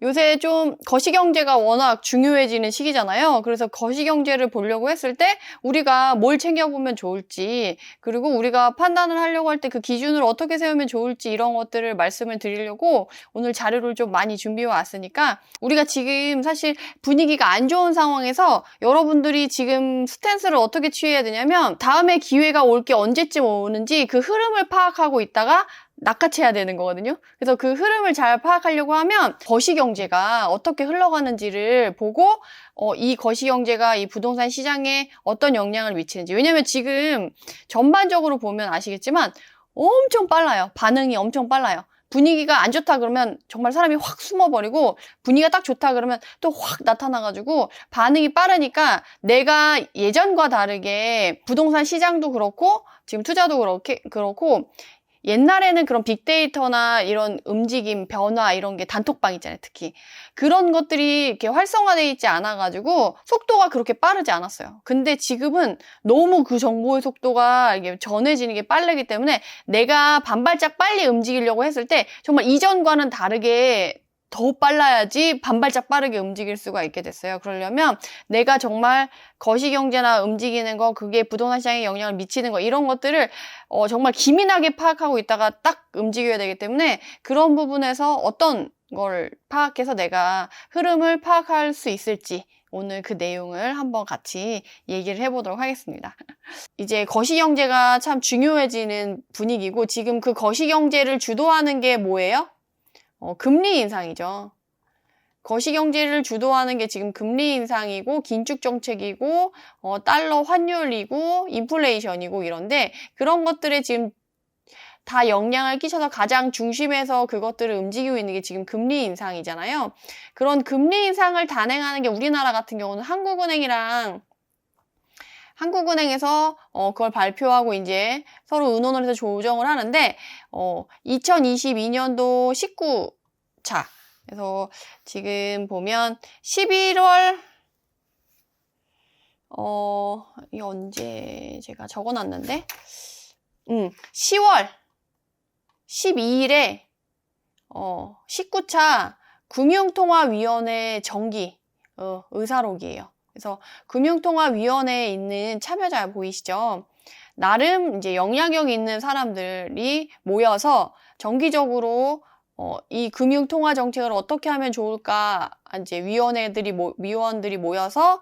요새 좀 거시경제가 워낙 중요해지는 시기잖아요. 그래서 거시경제를 보려고 했을 때 우리가 뭘 챙겨보면 좋을지, 그리고 우리가 판단을 하려고 할 때 그 기준을 어떻게 세우면 좋을지 이런 것들을 말씀을 드리려고 오늘 자료를 좀 많이 준비해 왔으니까, 우리가 지금 사실 분위기가 안 좋은 상황에서 여러분들이 지금 스탠스를 어떻게 취해야 되냐면, 다음에 기회가 올 게 언제쯤 오는지 그 흐름을 파악하고 있다가 낚아채야 되는 거거든요. 그래서 그 흐름을 잘 파악하려고 하면 거시경제가 어떻게 흘러가는지를 보고 이 거시경제가 이 부동산 시장에 어떤 영향을 미치는지. 왜냐면 지금 전반적으로 보면 아시겠지만 엄청 빨라요. 반응이 엄청 빨라요. 분위기가 안 좋다 그러면 정말 사람이 확 숨어버리고, 분위기가 딱 좋다 그러면 또 확 나타나가지고 반응이 빠르니까, 내가 예전과 다르게 부동산 시장도 그렇고 지금 투자도 그렇고 옛날에는 그런 빅데이터나 이런 움직임, 변화 이런 게 단톡방 있잖아요. 특히 그런 것들이 이렇게 활성화되어 있지 않아가지고 속도가 그렇게 빠르지 않았어요. 근데 지금은 너무 그 정보의 속도가 이게 전해지는 게 빠르기 때문에 내가 반발짝 빨리 움직이려고 했을 때 정말 이전과는 다르게 더 빨라야지 반발짝 빠르게 움직일 수가 있게 됐어요. 그러려면 내가 정말 거시경제나 움직이는 거, 그게 부동산 시장에 영향을 미치는 거, 이런 것들을 정말 기민하게 파악하고 있다가 딱 움직여야 되기 때문에, 그런 부분에서 어떤 걸 파악해서 내가 흐름을 파악할 수 있을지 오늘 그 내용을 한번 같이 얘기를 해보도록 하겠습니다. 이제 거시경제가 참 중요해지는 분위기고, 지금 그 거시경제를 주도하는 게 뭐예요? 금리 인상이죠. 거시경제를 주도하는 게 지금 금리 인상이고, 긴축 정책이고, 달러 환율이고, 인플레이션이고 이런데, 그런 것들에 지금 다 영향을 끼쳐서 가장 중심에서 그것들을 움직이고 있는 게 지금 금리 인상이잖아요. 그런 금리 인상을 단행하는 게 우리나라 같은 경우는 한국은행에서 그걸 발표하고 이제 서로 의논을 해서 조정을 하는데, 2022년도 19차. 그래서 지금 보면 11월, 이게 언제 제가 적어놨는데, 10월 12일에 19차 금융통화위원회 정기 의사록이에요. 그래서 금융통화위원회에 있는 참여자 보이시죠? 나름 이제 영향력 있는 사람들이 모여서 정기적으로 이 금융통화 정책을 어떻게 하면 좋을까, 이제 위원들이 모여서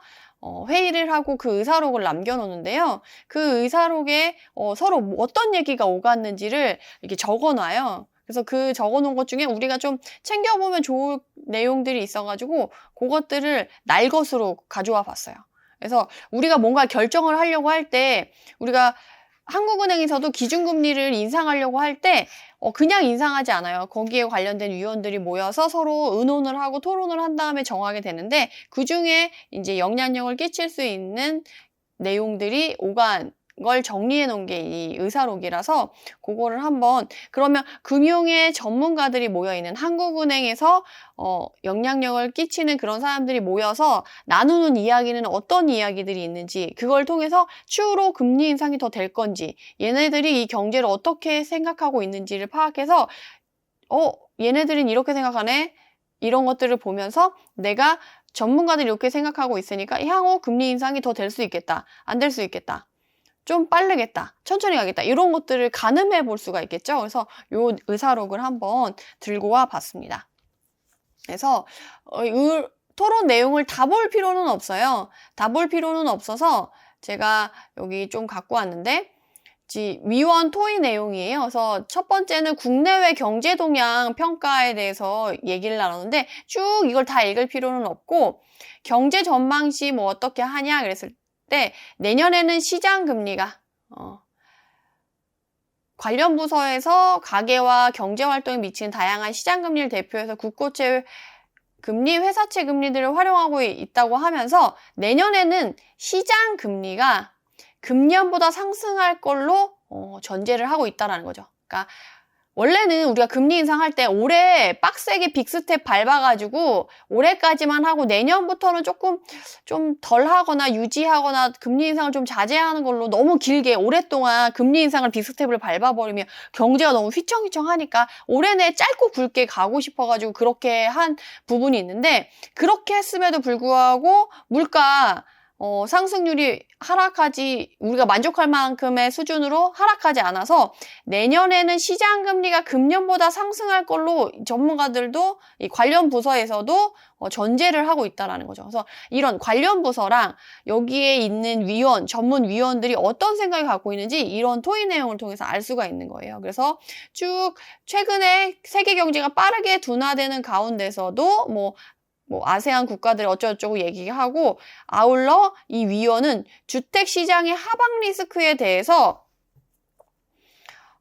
회의를 하고 그 의사록을 남겨놓는데요. 그 의사록에 서로 어떤 얘기가 오갔는지를 이렇게 적어놔요. 그래서 그 적어놓은 것 중에 우리가 좀 챙겨보면 좋을 내용들이 있어가지고 그것들을 날것으로 가져와 봤어요. 그래서 우리가 뭔가 결정을 하려고 할 때, 우리가 한국은행에서도 기준금리를 인상하려고 할 때 그냥 인상하지 않아요. 거기에 관련된 위원들이 모여서 서로 의논을 하고 토론을 한 다음에 정하게 되는데, 그 중에 이제 영향력을 끼칠 수 있는 내용들이 오간 걸 정리해 놓은 게 이 의사록이라서, 그거를 한번, 그러면 금융의 전문가들이 모여있는 한국은행에서 영향력을 끼치는 그런 사람들이 모여서 나누는 이야기는 어떤 이야기들이 있는지, 그걸 통해서 추후로 금리 인상이 더 될 건지, 얘네들이 이 경제를 어떻게 생각하고 있는지를 파악해서 얘네들은 이렇게 생각하네, 이런 것들을 보면서 내가 전문가들이 이렇게 생각하고 있으니까 향후 금리 인상이 더 될 수 있겠다, 안 될 수 있겠다, 좀 빠르겠다, 천천히 가겠다, 이런 것들을 가늠해 볼 수가 있겠죠. 그래서 요 의사록을 한번 들고 와 봤습니다. 그래서 토론 내용을 다 볼 필요는 없어요. 다 볼 필요는 없어서 제가 여기 좀 갖고 왔는데, 위원 토의 내용이에요. 그래서 첫 번째는 국내외 경제 동향 평가에 대해서 얘기를 나눴는데, 쭉 이걸 다 읽을 필요는 없고, 경제 전망 시 뭐 어떻게 하냐 그랬을 때, 내년에는 시장 금리가 관련 부서에서 가계와 경제 활동에 미치는 다양한 시장 금리를 대표해서 국고채 금리, 회사채 금리들을 활용하고 있다고 하면서, 내년에는 시장 금리가 금년보다 상승할 걸로 전제를 하고 있다라는 거죠. 그러니까 원래는 우리가 금리 인상할 때 올해 빡세게 빅스텝 밟아가지고 올해까지만 하고 내년부터는 조금 좀 덜 하거나 유지하거나 금리 인상을 좀 자제하는 걸로 너무 길게 오랫동안 금리 인상을 빅스텝을 밟아버리면 경제가 너무 휘청휘청하니까 올해 내 짧고 굵게 가고 싶어가지고 그렇게 한 부분이 있는데, 그렇게 했음에도 불구하고 물가 상승률이 우리가 만족할 만큼의 수준으로 하락하지 않아서 내년에는 시장 금리가 금년보다 상승할 걸로 전문가들도 이 관련 부서에서도 전제를 하고 있다라는 거죠. 그래서 이런 관련 부서랑 여기에 있는 전문 위원들이 어떤 생각을 갖고 있는지 이런 토의 내용을 통해서 알 수가 있는 거예요. 그래서 쭉 최근에 세계 경제가 빠르게 둔화되는 가운데서도 아세안 국가들이 어쩌고저쩌고 얘기하고, 아울러 이 위원은 주택시장의 하방 리스크에 대해서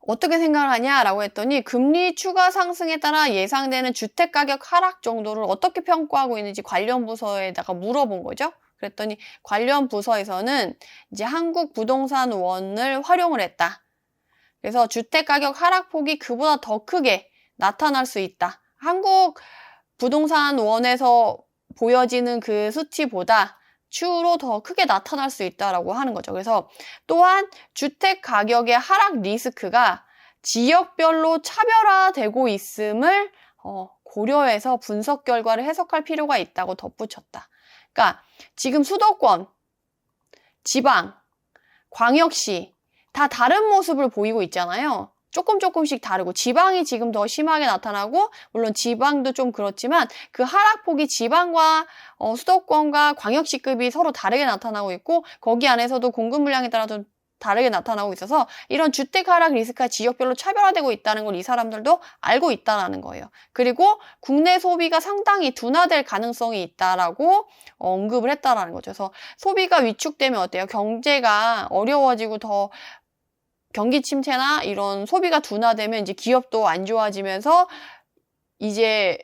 어떻게 생각을 하냐라고 했더니 금리 추가 상승에 따라 예상되는 주택가격 하락 정도를 어떻게 평가하고 있는지 관련 부서에다가 물어본 거죠. 그랬더니 관련 부서에서는 이제 한국부동산원을 활용을 했다. 그래서 주택가격 하락폭이 그보다 더 크게 나타날 수 있다. 한국 부동산원에서 보여지는 그 수치보다 추후로 더 크게 나타날 수 있다라고 하는 거죠. 그래서 또한 주택 가격의 하락 리스크가 지역별로 차별화되고 있음을 고려해서 분석 결과를 해석할 필요가 있다고 덧붙였다. 그러니까 지금 수도권, 지방, 광역시 다 다른 모습을 보이고 있잖아요. 조금씩 다르고, 지방이 지금 더 심하게 나타나고, 물론 지방도 좀 그렇지만 그 하락폭이 지방과 수도권과 광역시급이 서로 다르게 나타나고 있고, 거기 안에서도 공급 물량에 따라 좀 다르게 나타나고 있어서 이런 주택 하락 리스크가 지역별로 차별화되고 있다는 걸 이 사람들도 알고 있다는 거예요. 그리고 국내 소비가 상당히 둔화될 가능성이 있다라고 언급을 했다라는 거죠. 그래서 소비가 위축되면 어때요? 경제가 어려워지고 더 경기 침체나 이런 소비가 둔화되면 이제 기업도 안 좋아지면서 이제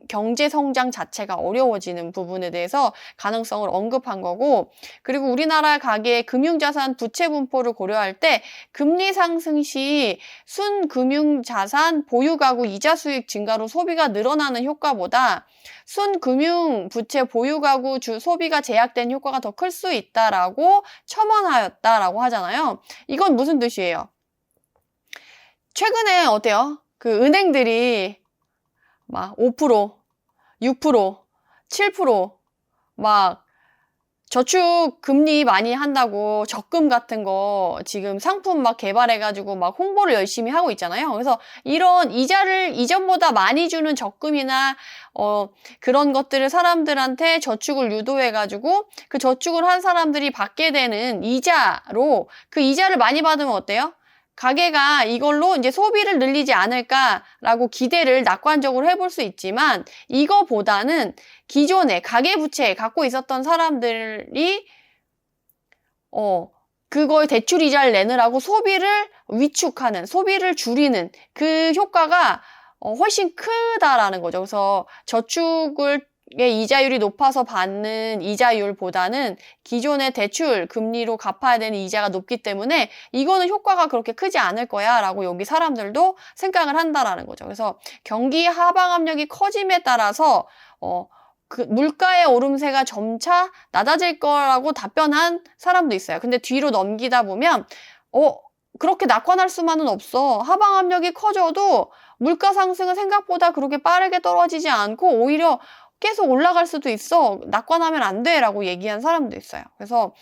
경제 성장 자체가 어려워지는 부분에 대해서 가능성을 언급한 거고, 그리고 우리나라 가계의 금융자산 부채 분포를 고려할 때 금리 상승 시 순금융자산 보유가구 이자 수익 증가로 소비가 늘어나는 효과보다 순금융 부채 보유가구 소비가 제약된 효과가 더 클 수 있다라고 첨언하였다라고 하잖아요. 이건 무슨 뜻이에요? 최근에 어때요? 그 은행들이 막 5%, 6%, 7% 막 저축 금리 많이 한다고 적금 같은 거 지금 상품 막 개발해가지고 막 홍보를 열심히 하고 있잖아요. 그래서 이런 이자를 이전보다 많이 주는 적금이나 그런 것들을 사람들한테 저축을 유도해가지고 그 저축을 한 사람들이 받게 되는 이자로, 그 이자를 많이 받으면 어때요? 가계가 이걸로 이제 소비를 늘리지 않을까라고 기대를 낙관적으로 해볼 수 있지만, 이거보다는 기존에 가계부채 갖고 있었던 사람들이 그거에 대출 이자를 내느라고 소비를 위축하는, 소비를 줄이는 그 효과가 훨씬 크다라는 거죠. 그래서 저축을 이자율이 높아서 받는 이자율보다는 기존의 대출 금리로 갚아야 되는 이자가 높기 때문에 이거는 효과가 그렇게 크지 않을 거야 라고 여기 사람들도 생각을 한다라는 거죠. 그래서 경기 하방 압력이 커짐에 따라서 그 물가의 오름세가 점차 낮아질 거라고 답변한 사람도 있어요. 근데 뒤로 넘기다 보면 그렇게 낙관할 수만은 없어. 하방 압력이 커져도 물가 상승은 생각보다 그렇게 빠르게 떨어지지 않고 오히려 계속 올라갈 수도 있어. 낙관하면 안 돼. 라고 얘기한 사람도 있어요. 그래서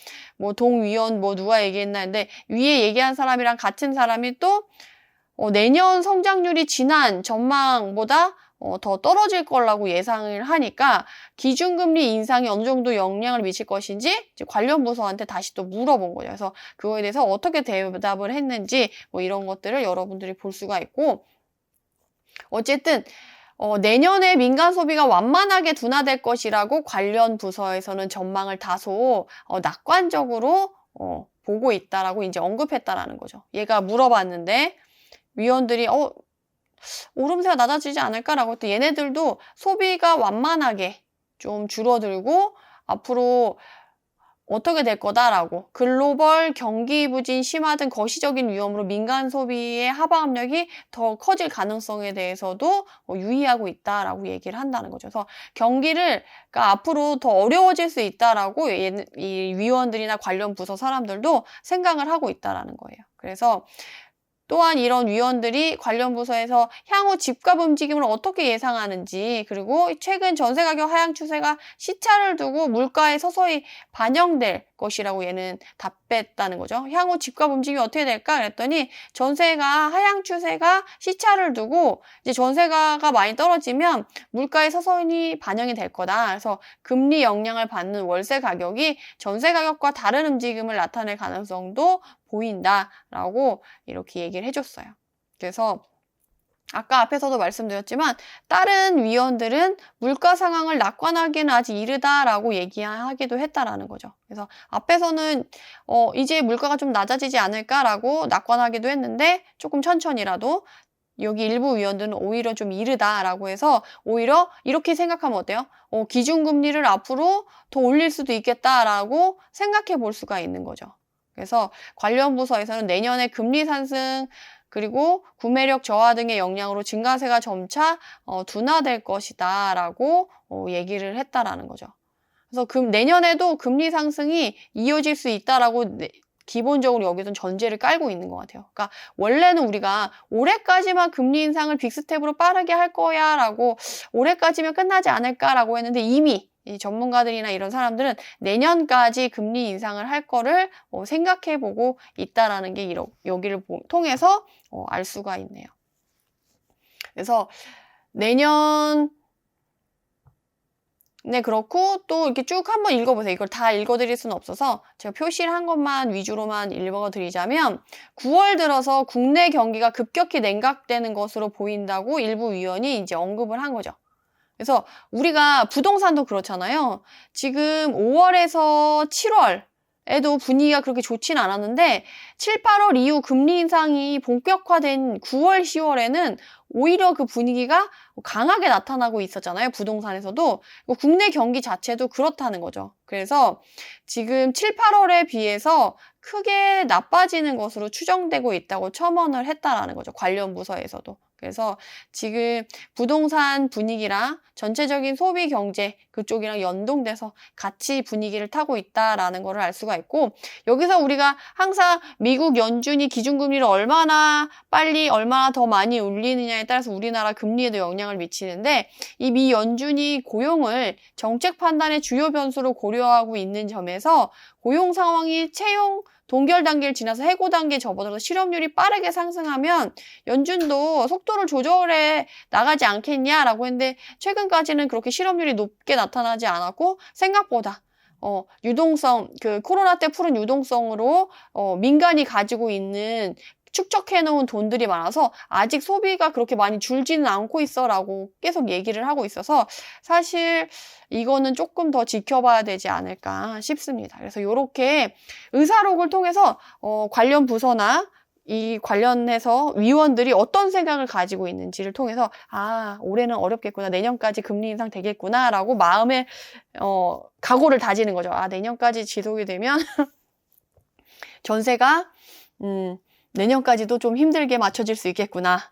동위원 누가 얘기했나 했는데, 위에 얘기한 사람이랑 같은 사람이 또 내년 성장률이 지난 전망보다 더 떨어질 거라고 예상을 하니까 기준금리 인상이 어느 정도 영향을 미칠 것인지 이제 관련 부서한테 다시 또 물어본 거죠. 그래서 그거에 대해서 어떻게 대답을 했는지 이런 것들을 여러분들이 볼 수가 있고, 어쨌든 내년에 민간 소비가 완만하게 둔화될 것이라고 관련 부서에서는 전망을 다소 낙관적으로 보고 있다라고 이제 언급했다라는 거죠. 얘가 물어봤는데 위원들이 오름세가 낮아지지 않을까라고 했더니 얘네들도 소비가 완만하게 좀 줄어들고 앞으로 어떻게 될 거다라고 글로벌 경기 부진 심화된 거시적인 위험으로 민간 소비의 하방 압력이 더 커질 가능성에 대해서도 유의하고 있다라고 얘기를 한다는 거죠. 그래서 경기를 그러니까 앞으로 더 어려워질 수 있다라고 이 위원들이나 관련 부서 사람들도 생각을 하고 있다라는 거예요. 그래서 또한 이런 위원들이 관련 부서에서 향후 집값 움직임을 어떻게 예상하는지, 그리고 최근 전세 가격 하향 추세가 시차를 두고 물가에 서서히 반영될 것이라고 얘는 답했다는 거죠. 향후 집값 움직임이 어떻게 될까? 그랬더니 전세가 하향 추세가 시차를 두고 이제 전세가가 많이 떨어지면 물가에 서서히 반영이 될 거다. 그래서 금리 영향을 받는 월세 가격이 전세 가격과 다른 움직임을 나타낼 가능성도 보인다라고 이렇게 얘기를 해줬어요. 그래서 아까 앞에서도 말씀드렸지만 다른 위원들은 물가 상황을 낙관하기는 아직 이르다라고 얘기하기도 했다라는 거죠. 그래서 앞에서는 이제 물가가 좀 낮아지지 않을까라고 낙관하기도 했는데 조금 천천히라도 여기 일부 위원들은 오히려 좀 이르다라고 해서 오히려 이렇게 생각하면 어때요? 기준금리를 앞으로 더 올릴 수도 있겠다라고 생각해 볼 수가 있는 거죠. 그래서 관련 부서에서는 내년에 금리 상승 그리고 구매력 저하 등의 영향으로 증가세가 점차 둔화될 것이다라고 얘기를 했다라는 거죠. 그래서 내년에도 금리 상승이 이어질 수 있다라고 기본적으로 여기서는 전제를 깔고 있는 것 같아요. 그러니까 원래는 우리가 올해까지만 금리 인상을 빅스텝으로 빠르게 할 거야라고 올해까지면 끝나지 않을까라고 했는데 이미 이 전문가들이나 이런 사람들은 내년까지 금리 인상을 할 거를 생각해보고 있다라는 게 여기를 통해서 알 수가 있네요. 그래서 내년 네, 그렇고 또 이렇게 쭉 한번 읽어보세요. 이걸 다 읽어드릴 수는 없어서 제가 표시를 한 것만 위주로만 읽어드리자면 9월 들어서 국내 경기가 급격히 냉각되는 것으로 보인다고 일부 위원이 이제 언급을 한 거죠. 그래서 우리가 부동산도 그렇잖아요. 지금 5월에서 7월에도 분위기가 그렇게 좋지는 않았는데 7, 8월 이후 금리 인상이 본격화된 9월, 10월에는 오히려 그 분위기가 강하게 나타나고 있었잖아요. 부동산에서도. 국내 경기 자체도 그렇다는 거죠. 그래서 지금 7, 8월에 비해서 크게 나빠지는 것으로 추정되고 있다고 첨언을 했다라는 거죠. 관련 부서에서도. 그래서 지금 부동산 분위기랑 전체적인 소비 경제 그쪽이랑 연동돼서 같이 분위기를 타고 있다라는 거를 알 수가 있고 여기서 우리가 항상 미국 연준이 기준금리를 얼마나 빨리 얼마나 더 많이 올리느냐에 따라서 우리나라 금리에도 영향을 미치는데 이 미 연준이 고용을 정책 판단의 주요 변수로 고려하고 있는 점에서 고용 상황이 채용 동결 단계를 지나서 해고 단계에 접어들어서 실업률이 빠르게 상승하면 연준도 속도를 조절해 나가지 않겠냐라고 했는데 최근까지는 그렇게 실업률이 높게 나타나지 않았고 생각보다 유동성, 그 코로나 때 푸른 유동성으로 민간이 가지고 있는 축적해놓은 돈들이 많아서 아직 소비가 그렇게 많이 줄지는 않고 있어라고 계속 얘기를 하고 있어서 사실 이거는 조금 더 지켜봐야 되지 않을까 싶습니다. 그래서 이렇게 의사록을 통해서 관련 부서나 이 관련해서 위원들이 어떤 생각을 가지고 있는지를 통해서 올해는 어렵겠구나, 내년까지 금리 인상 되겠구나 라고 마음에 각오를 다지는 거죠. 내년까지 지속이 되면 전세가 내년까지도 좀 힘들게 맞춰질 수 있겠구나.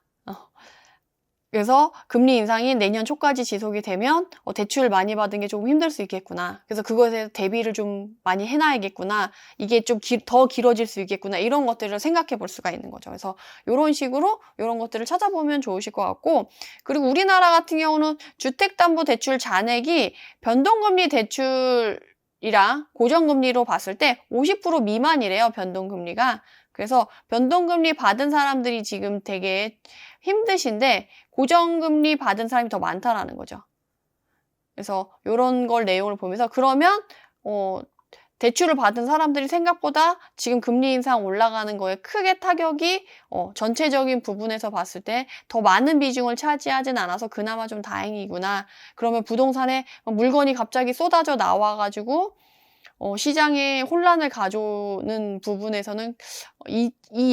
그래서 금리 인상이 내년 초까지 지속이 되면 대출 많이 받은 게 조금 힘들 수 있겠구나. 그래서 그것에 대비를 좀 많이 해놔야겠구나. 이게 좀 더 길어질 수 있겠구나. 이런 것들을 생각해 볼 수가 있는 거죠. 그래서 이런 식으로 이런 것들을 찾아보면 좋으실 것 같고 그리고 우리나라 같은 경우는 주택담보대출 잔액이 변동금리 대출이랑 고정금리로 봤을 때 50% 미만이래요. 변동금리가. 그래서 변동금리 받은 사람들이 지금 되게 힘드신데 고정금리 받은 사람이 더 많다라는 거죠. 그래서 이런 걸 내용을 보면서 그러면 대출을 받은 사람들이 생각보다 지금 금리 인상 올라가는 거에 크게 타격이 전체적인 부분에서 봤을 때 더 많은 비중을 차지하진 않아서 그나마 좀 다행이구나. 그러면 부동산에 물건이 갑자기 쏟아져 나와가지고 시장에 혼란을 가져오는 부분에서는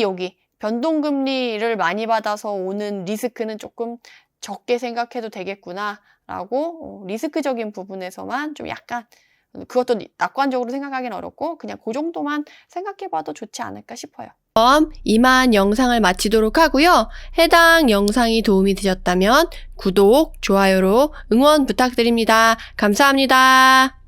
여기 변동금리를 많이 받아서 오는 리스크는 조금 적게 생각해도 되겠구나 라고 리스크적인 부분에서만 좀 약간 그것도 낙관적으로 생각하기는 어렵고 그냥 그 정도만 생각해봐도 좋지 않을까 싶어요. 그럼 이만 영상을 마치도록 하고요. 해당 영상이 도움이 되셨다면 구독, 좋아요로 응원 부탁드립니다. 감사합니다.